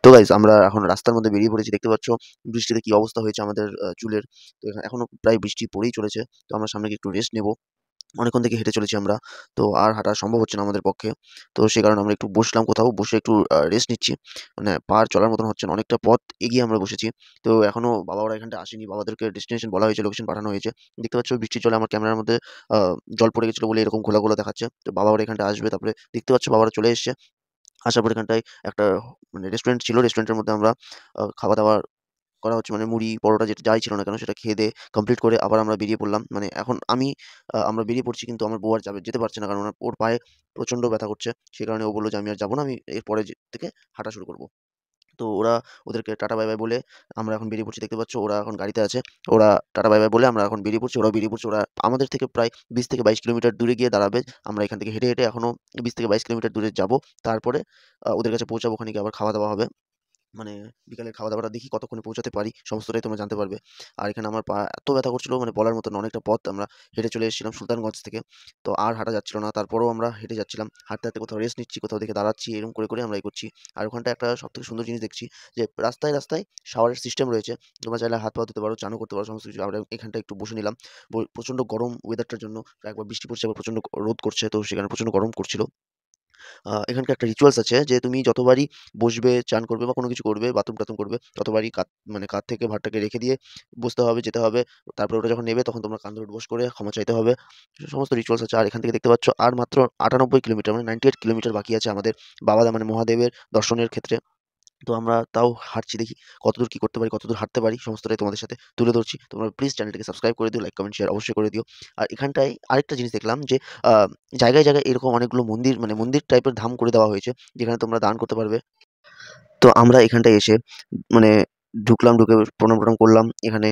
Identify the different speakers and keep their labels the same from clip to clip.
Speaker 1: তো গাইস আমরা এখন রাস্তার মধ্যে বেরিয়ে পড়েছি। দেখতে পাচ্ছ বৃষ্টিতে কি অবস্থা হয়েছে আমাদের চুলের। তো এখনো প্রায় বৃষ্টি পড়েই চলেছে। তো আমরা সামনে গিয়ে একটু রেস্ট নেব। অনেকক্ষণ থেকে হেঁটে চলেছি আমরা। তো আর হাঁটা সম্ভব হচ্ছে না আমাদের পক্ষে। তো সে কারণে আমরা একটু বসলাম কোথাও, বসে একটু রেস্ট নিচ্ছি। মানে পা আর চলার মতন হচ্ছে না। অনেকটা পথ এগিয়ে আমরা বসেছি। তো এখনো বাবা ওরা এখানটা আসেনি। বাবাদেরকে ডেস্টিনেশন বলা হয়েছে, লোকেশন পাঠানো হয়েছে। দেখতে পাচ্ছ বৃষ্টির জলে আমার ক্যামেরার মধ্যে আ জল পড়ে গেছিল বলে এরকম ঘোলা, ঘোলা দেখাচ্ছে। তো বাবা ওরা এখানটায় আসবে। তারপরে দেখতে পাচ্ছ বাবারা চলে এসছে। আসার পর এখানটায় একটা মানে রেস্টুরেন্ট ছিল। রেস্টুরেন্টের মধ্যে আমরা খাওয়া-দাওয়া করা হচ্ছে, মানে মুড়ি, পরোটা যেটা যাই ছিল না কেন সেটা খেয়ে-দেয়ে কমপ্লিট করে আবার আমরা বেরিয়ে পড়লাম। মানে এখন আমরা বেরিয়ে পড়ছি, কিন্তু আমার বউ আর যেতে পারছে না। কারণ ওর পায়ে প্রচণ্ড ব্যথা করছে। সে কারণে ও বলল যে, "আমি আর যাব না। আমি এরপরে থেকে হাঁটা শুরু করব।" তো ওদেরকে টাটা বাই বাই বলে আমরা এখন বেরিয়ে পড়ছি। দেখতে পাচ্ছ ওরা এখন গাড়িতে আছে। ওরা টাটা বাই বাই বলে আমরা এখন বেরিয়ে পড়ছি। ওরাও বেরিয়ে পড়ছে। ওরা আমাদের থেকে প্রায় ২০ থেকে ২২ কিলোমিটার দূরে গিয়ে দাঁড়াবে। আমরা এখান থেকে হেঁটে, হেঁটে এখনো ২০ থেকে ২২ কিলোমিটার দূরে যাবো। তারপরে ওদের কাছে পৌঁছাবো। ওখানে গিয়ে আবার খাওয়া-দাওয়া হবে। মানে বিকালের খাওয়া-দাওয়াটা দেখি কতক্ষণে পৌঁছাতে পারি, সমস্তটাই তোমরা জানতে পারবে। আর এখানে আমার পা এত ব্যথা করছিল, মানে বলার মতো না। অনেকটা পথ আমরা হেঁটে চলে এসেছিলাম সুলতানগঞ্জ থেকে। তো আর হাঁটা যাচ্ছিল না। তারপরেও আমরা হেঁটে যাচ্ছিলাম। হাঁটতে, হাঁটতে কোথাও রেস্ট নিচ্ছি, কোথাও দেখে দাঁড়াচ্ছি। এরকম করে, করে আমরা এগোচ্ছি। আর ওখানটায় একটা সবথেকে সুন্দর জিনিস দেখছি যে রাস্তায়, রাস্তায় শাওয়ারের সিস্টেম রয়েছে। তোমরা চাইলে হাত পা ধুতে পারো, চানও করতে পারো, সমস্ত কিছু। আমরা এখানটায় একটু বসে নিলাম। প্রচণ্ড গরম ওয়েদারটার জন্য। একবার বৃষ্টি পড়ছে, আবার প্রচণ্ড রোদ করছে। তো সেখানে প্রচণ্ড গরম করছিল। এখানকার একটা রিচুয়ালস আছে যে তুমি যতবারই বসবে, চান করবে বা কোনো কিছু করবে, বাথরুম-টাথরুম করবে, ততবারই মানে কাঁধ থেকে ভাতটাকে রেখে দিয়ে বসতে হবে, যেতে হবে। তারপরে ওটা যখন নেবে তখন তোমরা কাঁধে উঠবোস করে ক্ষমা চাইতে হবে। সমস্ত রিচুয়ালস আছে। আর এখান থেকে দেখতে পাচ্ছ আর মাত্র ৯৮ কিলোমিটার, মানে 98 কিলোমিটার বাকি আছে আমাদের মানে মহাদেবের দর্শনের ক্ষেত্রে। তো আমরা তাও হাঁটছি, দেখি কতদূর কি করতে পারি, কতদূর হাঁটতে পারি, সমস্তটাই তোমাদের সাথে তুলে ধরছি। তোমরা প্লিজ চ্যানেলটিকে সাবস্ক্রাইব করে দিও, লাইক, কমেন্ট, শেয়ার অবশ্যই করে দিও। আর এখানটায় আরেকটা জিনিস দেখলাম যে আ জায়গায়, জায়গায় এরকম অনেকগুলো মন্দির, মানে মন্দির টাইপের ধাম করে দেওয়া হয়েছে, যেখানে তোমরা দান করতে পারবে। তো আমরা এখানটায় এসে মানে ঢুকলাম, ঢুকে প্রণাম-টণাম করলাম। এখানে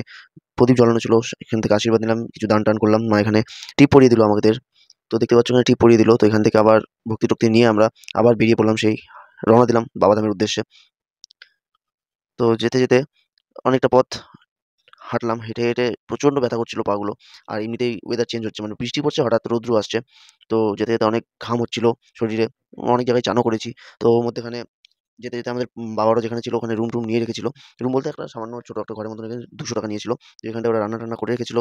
Speaker 1: প্রদীপ জ্বালানো ছিল। এখান থেকে আশীর্বাদ নিলাম, কিছু দান-টান করলাম। মা এখানে টিপ পরিয়ে দিল আমাদের। তো দেখতে পাচ্ছ এখানে টিপ পরিয়ে দিল। তো এখান থেকে আবার ভক্তি-টক্তি নিয়ে আমরা আবার বেরিয়ে পড়লাম, রওনা দিলাম বাবাধামের উদ্দেশ্যে। তো যেতে, যেতে অনেকটা পথ হাঁটলাম। হেঁটে, হেঁটে প্রচণ্ড ব্যথা করছিল পাগুলো। আর এমনিতেই ওয়েদার চেঞ্জ হচ্ছে। মানে বৃষ্টি পড়ছে, হঠাৎ রৌদ্র আসছে। তো যেতে, যেতে অনেক ঘাম হচ্ছিল শরীরে। অনেক জায়গায় চানও করেছি। তো ওর মধ্যেখানে যেতে, যেতে আমাদের বাবারা যেখানে ছিল ওখানে রুম-টুম নিয়ে রেখেছিল। রুম বলতে একটা সামান্য ছোট একটা ঘরের মতন রেখে ৳২০০ নিয়েছিল। তো এখানটায় ওরা রান্না-টান্না করে রেখেছিল।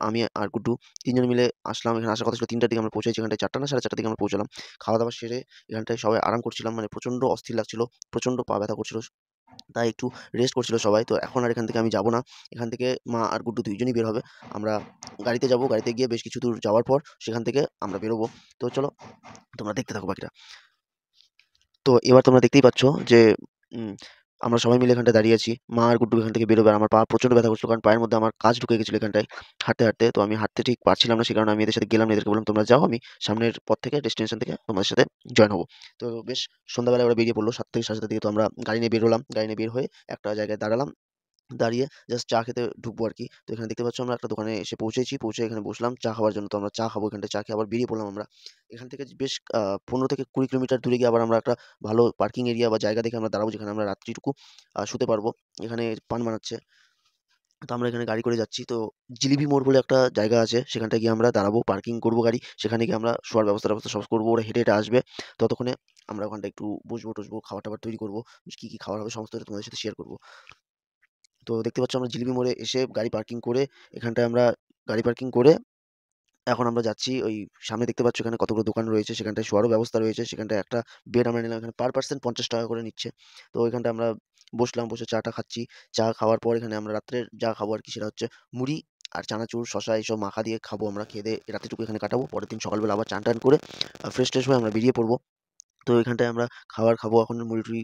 Speaker 1: আমি আর গুড্ডু ৩ জন মিলে আসলাম। এখানে আসার কথা ছিল ৩ টার দিকে, আমরা পৌঁছেছি এখানটায় ৪টা না ৪:৩০ দিকে আমরা পৌঁছালাম। খাওয়া-দাওয়া সেরে এখানটায় সবাই আরাম করছিলাম। মানে প্রচণ্ড অস্থির লাগছিল। প্রচণ্ড পা ব্যথা করছিল। তাই একটু রেস্ট করছিল সবাই। তো এখন আর এখান থেকে আমি যাব না। এখান থেকে মা আর গুড্ডু ২ জনই বের হবে। আমরা গাড়িতে যাব। গাড়িতে গিয়ে বেশ কিছু দূর যাওয়ার পর সেখান থেকে আমরা বেরোবো। তো চলো তোমরা দেখতে থাকো বাকিটা। তো এবার তোমরা দেখতেই পাচ্ছ যে উম আমরা সবাই মিলে এখানটায় দাঁড়িয়ে আছি। মা আর গুড্ডু এখান থেকে বেরোবে। আর আমার পা প্রচণ্ড ব্যথা করছিল, কারণ পায়ের মধ্যে আমার কাঁচ ঢুকে গেছিল এখানটায় হাঁটতে, হাঁটতে। তো আমি হাঁটতে ঠিক পারছিলাম না। সে কারণে আমি এদের সাথে গেলাম না। এদেরকে বললাম, "তোমরা যাও। আমি সামনের পথ থেকে, ডেস্টিনেশন থেকে তোমাদের সাথে জয়েন হব।" তো বেশ সন্ধ্যাবেলায় ওরা বেরিয়ে পড়ল। ৭ থেকে ৭:৩০ দিকে। তো আমরা গাড়ি নিয়ে বের হলাম। গাড়ি নিয়ে বের হয়ে একটা জায়গায় দাঁড়ালাম। দাঁড়িয়ে জাস্ট চা খেতে ঢুকবো আরকি। তো এখানে দেখতে পাচ্ছ আমরা একটা দোকানে এসে পৌঁছেছি। পৌঁছে এখানে বসলাম চা খাওয়ার জন্য। তো আমরা চা খাবো এখানটায়। চা খেয়ে আবার বেরিয়ে পড়লাম আমরা। এখান থেকে বেশ ১৫ থেকে ২০ কিলোমিটার দূরে গিয়ে আবার আমরা একটা ভালো পার্কিং এরিয়া বা জায়গা দেখে আমরা দাঁড়াবো, যেখানে আমরা রাত্রিটুকু শুতে পারবো। এখানে পান বানাচ্ছে। তো আমরা এখানে গাড়ি করে যাচ্ছি। তো জিলিপি মোড় বলে একটা জায়গা আছে। সেখানটায় গিয়ে আমরা দাঁড়াবো, পার্কিং করবো গাড়ি। সেখানে গিয়ে আমরা শোয়ার ব্যবস্থা-ট্যাবস্থা সব করবো। ওরা হেঁটে, হেঁটে আসবে। ততক্ষণে আমরা ওখানটায় একটু বসবো-টসবো, খাবার-টাবার তৈরি করবো। কি, কি খাবার হবে সমস্তটা তোমাদের সাথে শেয়ার করব। তো দেখতে পাচ্ছ আমরা জিলিপি মোড়ে এসে গাড়ি পার্কিং করে, এখানটায় আমরা গাড়ি পার্কিং করে এখন আমরা যাচ্ছি ওই সামনে। দেখতে পাচ্ছ এখানে কতগুলো দোকান রয়েছে, সেখানটায় শোয়ারও ব্যবস্থা রয়েছে। সেখানটায় একটা বেড আমরা নিলাম। এখানে পার পারসন ৳৫০ করে নিচ্ছে। তো ওইখানটায় আমরা বসলাম, বসে চা-টা খাচ্ছি। চা খাওয়ার পর এখানে আমরা রাত্রে যা খাবো আরকি, সেটা হচ্ছে মুড়ি আর চানাচুর, শসা এইসব মাখা দিয়ে খাবো আমরা। খেয়ে-দেয়ে রাত্রিটুকু এখানে কাটাবো। পরের দিন সকালবেলা আবার চান-টান করে ফ্রেশ-ট্রেশ হয়ে আমরা বেরিয়ে পড়বো। তো এখানটায় আমরা খাবার খাবো। এখন মুড়ি-টুড়ি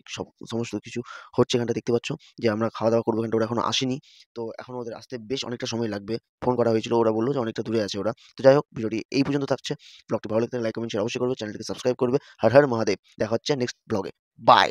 Speaker 1: সমস্ত কিছু হচ্ছে এখানটায়। দেখতে পাচ্ছ যে আমরা খাওয়া-দাওয়া করবো। এখানটায় ওরা এখনো আসেনি। তো এখনো ওদের আসতে বেশ অনেকটা সময় লাগবে। ফোন করা হয়েছিল। ওরা বলল যে অনেকটা দূরে আছে ওরা। তো যাই হোক, ভিডিওটি এই পর্যন্ত থাকছে। ব্লগটি ভালো লাগলে লাইক, কমেন্ট, শেয়ার অবশ্যই করবে। চ্যানেলটিকে সাবস্ক্রাইব করবে। হর হর মহাদেব। দেখা হচ্ছে নেক্সট ব্লগে। বাই।